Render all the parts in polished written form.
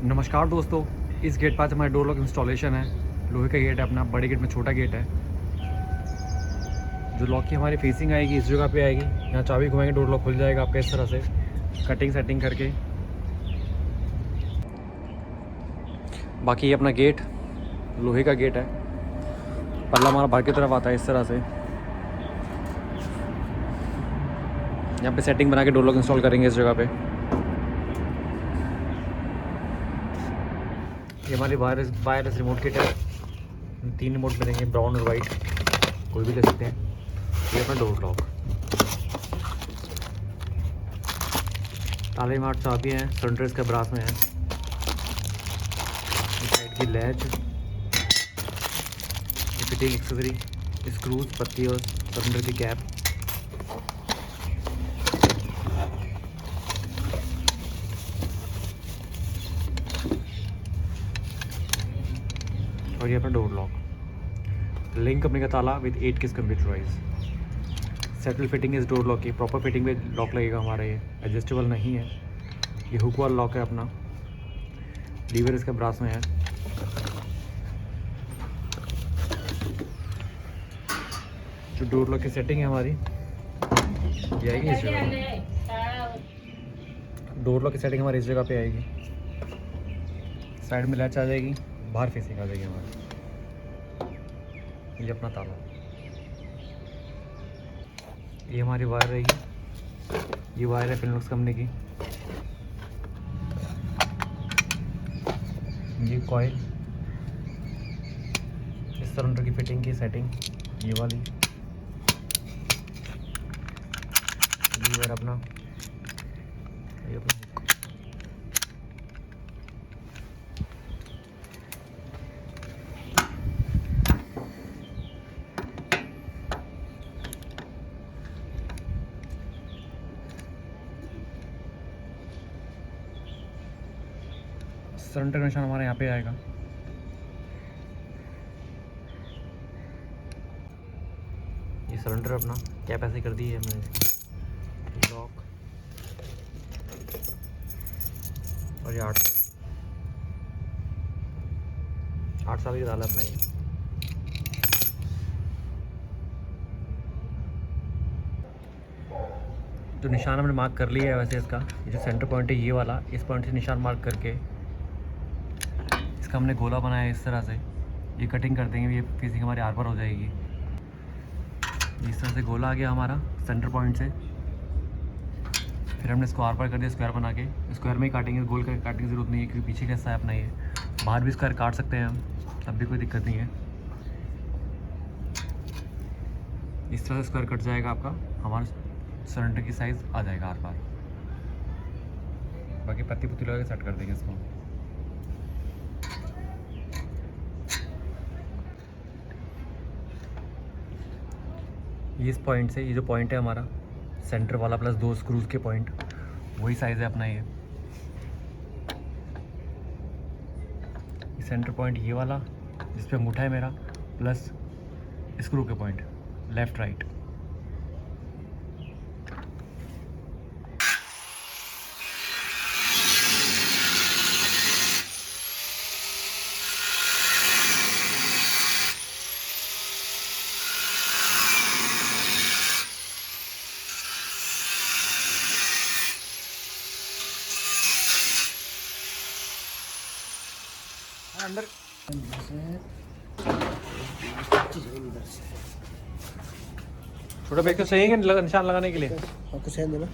नमस्कार दोस्तों, इस गेट पास हमारा डोर लॉक इंस्टॉलेशन है। लोहे का गेट है अपना, बड़े गेट में छोटा गेट है। जो लॉक की हमारी फेसिंग आएगी इस जगह पे आएगी। यहाँ चाबी घुमाएंगे डोर लॉक खुल जाएगा आपका इस तरह से कटिंग सेटिंग करके। बाकी ये अपना गेट लोहे का गेट है। पल्ला हमारा बाहर की तरफ आता है इस तरह से। यहाँ पे सेटिंग बना के डोर लॉक इंस्टॉल करेंगे इस जगह पे। ये हमारी वायरलेस रिमोट किट है। 3 रिमोट मिलेंगे, ब्राउन और वाइट, कोई भी ले सकते हैं। ये अपना डोर लॉक, ताले में 8 चाबी हैं, सिलेंडर इसका ब्रास में है। साइड की लैच, फिटिंग एक्सेसरी, स्क्रूज, पत्ती और सिलेंडर की कैप। और ये अपना डोर लॉक, लिंक कंपनी का ताला विद 8 किस कंप्यूटराइज। सेटल फिटिंग इस डोर लॉक की, प्रॉपर फिटिंग में लॉक लगेगा हमारा। ये एडजस्टेबल नहीं है, ये हुक वाला लॉक है अपना। लीवर इसका ब्रास में है। जो डोर लॉक की सेटिंग है हमारी ये आएगी इस जगह। डोर लॉक की सेटिंग हमारी इस जगह पे आएगी। साइड में लैच आ जाएगी, बाहर फेसिंग आ जाएगी हमारी। ये अपना ताला, ये हमारी वायर रहेगी। ये वायर है फिनोलेक्स कंपनी की। ये कॉइल, इस सिलेंडर की फिटिंग की सेटिंग ये वाली। लीवर अपना, ये अपना हुक। सिलेंडर का निशान हमारे यहाँ पे आएगा। ये सिलेंडर अपना कैप ऐसे कर दी है हमने इसकी, लॉक। और ये 8 साल की डाला अपना। ये जो निशान हमने मार्क कर लिया है वैसे इसका, ये जो सेंटर पॉइंट है ये वाला, इस पॉइंट से निशान मार्क करके इसका हमने गोला बनाया है इस तरह से। ये कटिंग कर देंगे, ये फिनिशिंग हमारी आर पार हो जाएगी। इस तरह से गोला आ गया हमारा सेंटर पॉइंट से। फिर हमने इसको आर पार कर दिया स्क्वायर बना के। स्क्वायर में ही काटेंगे, गोल करके काटने की ज़रूरत नहीं है क्योंकि पीछे का हिस्सा है अपना। ये बाहर भी स्क्वायर काट सकते हैं हम, तब भी कोई दिक्कत नहीं है। इस तरह से स्क्वायर कट जाएगा आपका, हमारा सिलेंडर की साइज़ आ जाएगा आर पार। बाकी पत्ती पुत्ती लगा के सेट कर देंगे इसको। इस पॉइंट से, ये जो पॉइंट है हमारा सेंटर वाला प्लस 2 स्क्रूज के पॉइंट, वही साइज़ है अपना। ये सेंटर पॉइंट ये वाला जिस पे अंगूठा है मेरा, प्लस स्क्रू के पॉइंट लेफ़्ट राइट। अंदर छोटा बैग तो सही है कि निशान लगाने के लिए आपको सही देना।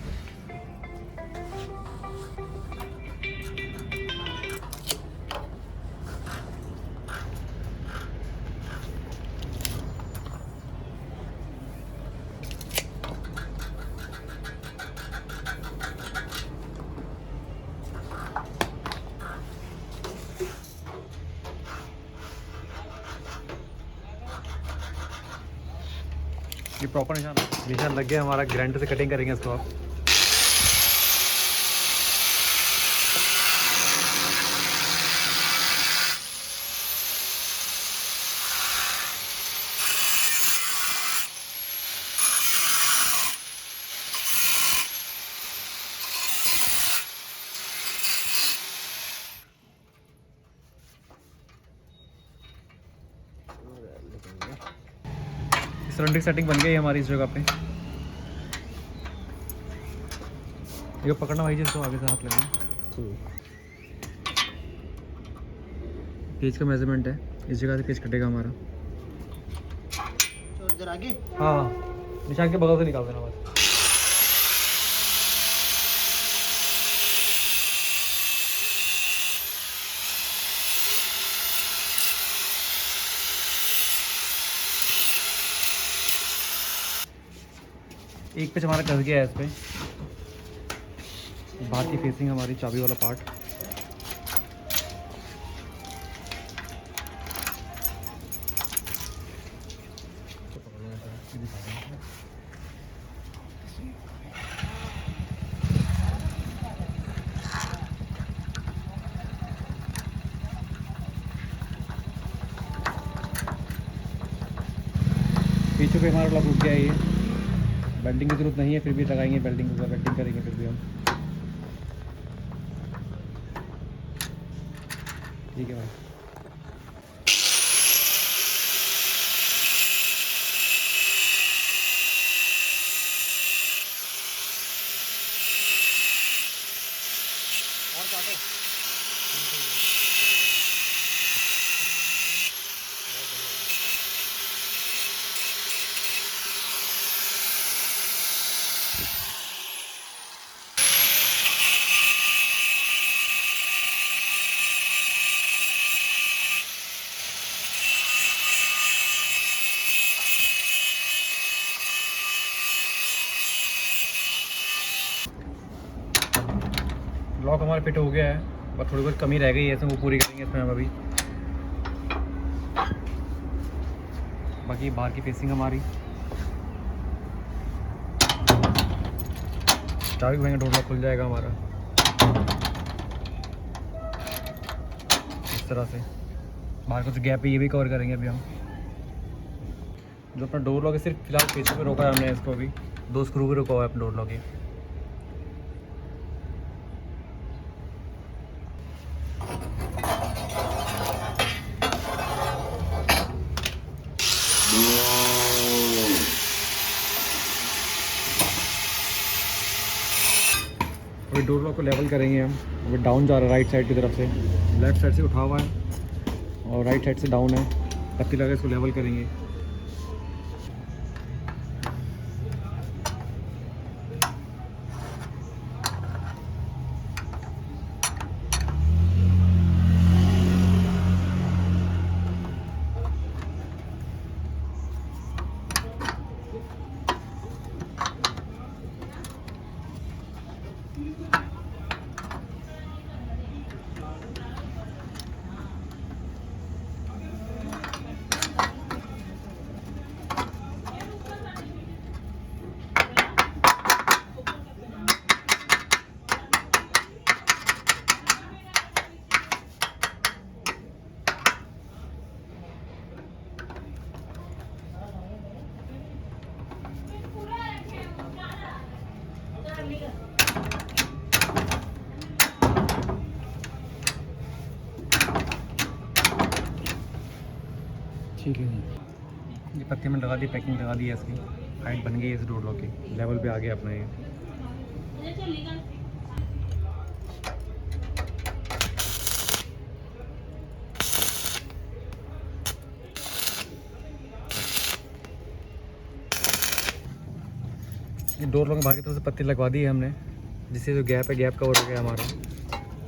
ये प्रॉपर निशान लग गया हमारा। ग्राइंडर से कटिंग करेंगे इसको आप। सिलेंडर सेटिंग बन गई है हमारी इस जगह पे। ये पकड़ना भाई जिसको आगे से हाथ लगाना। पेज का मेजरमेंट है, इस जगह से पेज कटेगा हमारा। इधर आगे हाँ निशान के बगल से निकाल देना बस। एक पेच हमारा कस गया है इस पे। बाहर की फेसिंग हमारी चाबी वाला पार्ट। पीछे पे हमारा लॉक रुक गया है। ये बेल्टिंग की जरूरत नहीं है, फिर भी लगाएंगे बेल्टिंग करेंगे फिर भी हम। ठीक है भाई। और काटो। लॉक हमारा फिट हो गया है, बस थोड़ी बहुत कमी रह गई है इसमें, वो पूरी करेंगे इसमें हम अभी। बाकी बाहर की फेसिंग हमारी चाबी भाई डोर लॉक खुल जाएगा हमारा इस तरह से। बाहर कुछ गैप है ये भी कवर करेंगे अभी हम। जो अपना डोर लॉक है सिर्फ फिलहाल पेचों पे रोका है हमने इसको, अभी 2 स्क्रू भी रुका हुआ है अपना डोर लॉक है। अभी डोर लॉक को लेवल करेंगे हम। अभी डाउन जा रहा है राइट साइड की तरफ से, लेफ्ट साइड से उठा हुआ है और राइट साइड से डाउन है। पत्ती लगा इसको लेवल करेंगे। ठीक है जी, ये पत्ती में लगा दी, पैकिंग लगा दी है इसकी। हाइट बन गई है इस डोर लॉक की, लेवल पे आ गया अपना ये। ये डोर लॉक बाहर की तरफ से पत्ती लगवा दी है हमने, जिससे जो गैप है गैप कवर हो गया हमारा।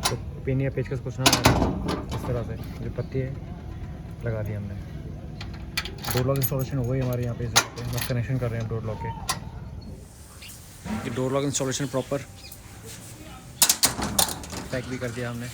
तो पिन या पेचकस कुछ ना हमारा, इस तरह से जो पत्ती है लगा दी हमने। डोर लॉक इंस्टॉलेशन हो गई हमारे यहाँ पे इस जगह पे। बस कनेक्शन कर रहे हैं डोर लॉक के। ये door lock installation proper pack भी कर दिया हमने।